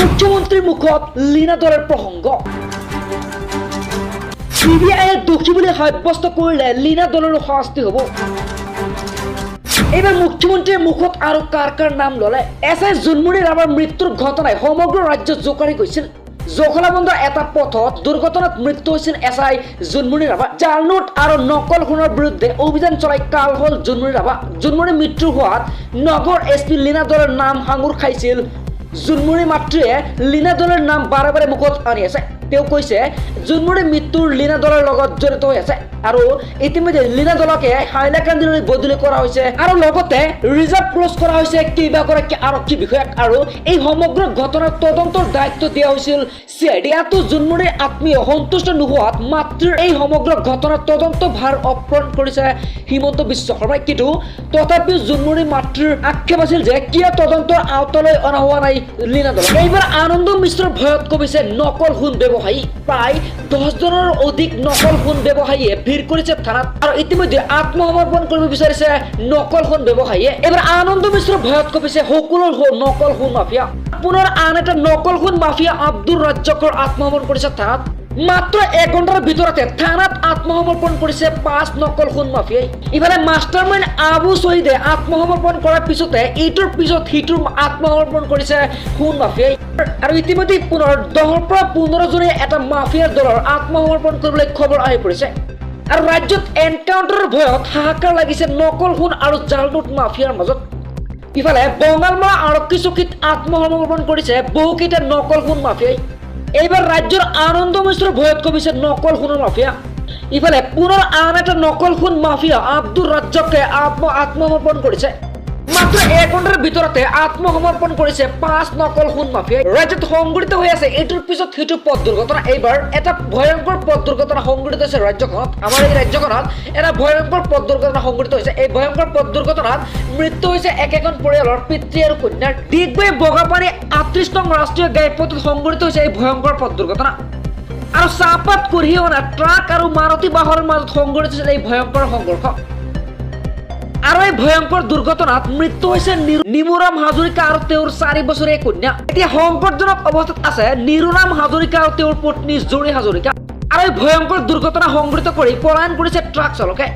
মুখ্যমন্ত্ৰীৰ মুখত লীনা দলৰ প্ৰসংগ CBIয়ে দোষী বুলি সাব্যস্ত কৰিলে লীনা দলৰো শাস্তি হ'ব এইবাৰ মুখ্যমন্ত্ৰীৰ মুখত আৰু কাৰ নাম ললে এছআই জোনমণি ৰাভাৰ মৃত্যুৰ ঘটনাই সমগ্ৰ ৰাজ্যত জোকাৰি গৈছিল জখলাবন্ধাৰ এটা পথত দুৰ্ঘটনাত মৃত্যু হৈছিল এছআই জোনমণি ৰাভা জাল নোট আৰু নকল সোণৰ বিৰুদ্ধে অভিযান চলাই কাল হল জোনমণি ৰাভা জোনমণিৰ মৃত্যু হোৱাত নগৰ এছপি লীনা দলৰ নাম সাঙুৰ খাইছিল জোনমণিৰ মাতৃয়ে লীনা দলৰ নাম বাৰে বাৰে মুখত আনি আছে তেওঁ কৈছে জোনমণিৰ মৃত্যুৰ লীনা দলৰ লগত জড়িত হৈ আছে আৰু ইতিমধ্যে লীনা দলকে হাইলাকান্দিলৈ বদলি কৰা হৈছে আৰু লগতে ৰিজাৰ্ভ ক্লোজ কৰা হৈছে কেইবাগৰাকী আৰক্ষী বিষয়াক আৰু এই সমগ্ৰ ঘটনাৰ তদন্তৰ দায়িত্ব দিয়া হৈছিল CID ইয়াতো জোনমণিৰ আত্মীয় সন্তুষ্ট নোহোৱাত মাতৃৰ এই সমগ্ৰ ঘটনাৰ তদন্ত ভাৰ অৰ্পণ কৰিছে হিমন্ত বিশ্ব শৰ্মাই কিন্তু তথাপিও জোনমণিৰ মাতৃৰ আক্ষেপ আছিল যে কিয় তদন্তৰ আওতালৈ অনা হোৱা নাই লীনা দল এইবাৰ আনন্দ মিশ্ৰৰ ভয়ত কমিছে নকল সোণ ব্যৱসায়ী প্ৰায় 10 জনৰ অধিক নকল সোণ ব্যৱসায়ীয়ে ভিৰ কৰিছে থানাত আৰু ইতিমধ্যে আত্মসমৰ্পণ কৰিব বিচাৰিছে নকল সোণ ব্যৱসায়ীয়ে এবাৰ আনন্দ মিশ্ৰৰ ভয়ত কমিছে সকলো নকল সোণ মাফিয়া পুনৰ আন এটা নকল সোণ মাফিয়া আব্দুল ৰাজ্জাকৰ আত্মসমৰ্পণ কৰিছে থানাত মাত্ৰ 1 ঘণ্টাৰ ভিতৰতে থানাত আত্মসমৰ্পণ কৰিছে 5 নকল সোণ মাফিয়াই ইফালে মাষ্টাৰমাইণ্ড আবু শহীদে আত্মসমৰ্পণ কৰাৰ পিছতে এইটোৰ পিছত সিটোৰ আত্মসমৰ্পণ কৰিছে সোণ মাফিয়াই আৰু ইতিমধ্যে পুনৰ 10ৰ পৰা 15 জনীয়া এটা মাফিয়াৰ দলৰ আত্মসমৰ্পণ কৰিবলৈ খবৰ আহি পৰিছে আৰু ৰাজ্যত এনকাউণ্টাৰৰ ভয়ত হাহাকাৰ লাগিছে নকল সোণ আৰু জাল নোট মাফিয়াৰ মাজত ইফালে বঙালমৰা আৰক্ষী চকীত আত্মসমৰ্পণ কৰিছে বহুকেইটা নকল সোণ মাফিয়াই এইবাৰ ৰাজ্যৰ আনন্দ মিশ্ৰৰ ভয়ত কমিছে নকল সোণৰ মাফিয়া ইফালে পুনৰ আন এটা নকল সোণ মাফিয়া আব্দুল ৰাজ্জাকে আত্মসমৰ্পণ কৰিছে মাত্ৰ 1 ঘণ্টাৰ ভিতৰতে আত্মসমৰ্পণ কৰিছে 5 নকল সোণ মাফিয়াই ৰাজ্যত সংঘটিত হৈ আছে এইটোৰ পিছত সিটো পথ দুৰ্ঘটনা এইবাৰ এটা ভয়ংকৰ পথ দুৰ্ঘটনা সংঘটিত হৈছে ৰাজ্যখনত আমাৰ এই ৰাজ্যখনত এটা ভয়ংকৰ পথ দুৰ্ঘটনা সংঘটিত হৈছে এই ভয়ংকৰ পথ দুৰ্ঘটনাত মৃত্যু হৈছে একেখন পৰিয়ালৰ পিতৃ আৰু কন্যাৰ ডিগবৈ বগাপানী 38 নং ৰাষ্ট্ৰীয় ঘাইপথত সংঘটিত হৈছে এই ভয়ংকৰ পথ দুৰ্ঘটনা আৰু চাহপাত কঢ়িয়াই অনা ট্ৰাক আৰু মাৰুতি বাহনৰ মাজত সংঘটিত হৈছে এই ভয়ংকৰ সংঘৰ্ষ আৰু এই ভয়ংকৰ দুৰ্ঘটনাত মৃত্যু হৈছে নিমুৰাম হাজৰিকা আৰু তেওঁৰ 4 বছৰীয়া কন্যা এতিয়া সংকটজনক অৱস্থাত আছে নিৰুৰাম হাজৰিকা আৰু তেওঁৰ পত্নী জৰী হাজৰিকা আৰু এই ভয়ংকৰ দুৰ্ঘটনা সংঘটিত কৰি পলায়ন কৰিছে ট্ৰাক চালকে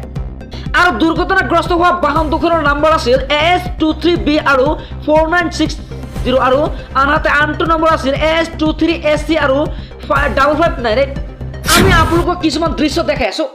আৰু দুৰ্ঘটনাগ্ৰস্ত হোৱা বাহন দুখনৰ নম্বৰ আছিল AS23B আৰু 4960 আৰু আনহাতে আনটো নম্বৰ আছিল AS23SC আৰু 5598 আমি আপোনালোকক কিছুমান দৃশ্য দেখাই আছো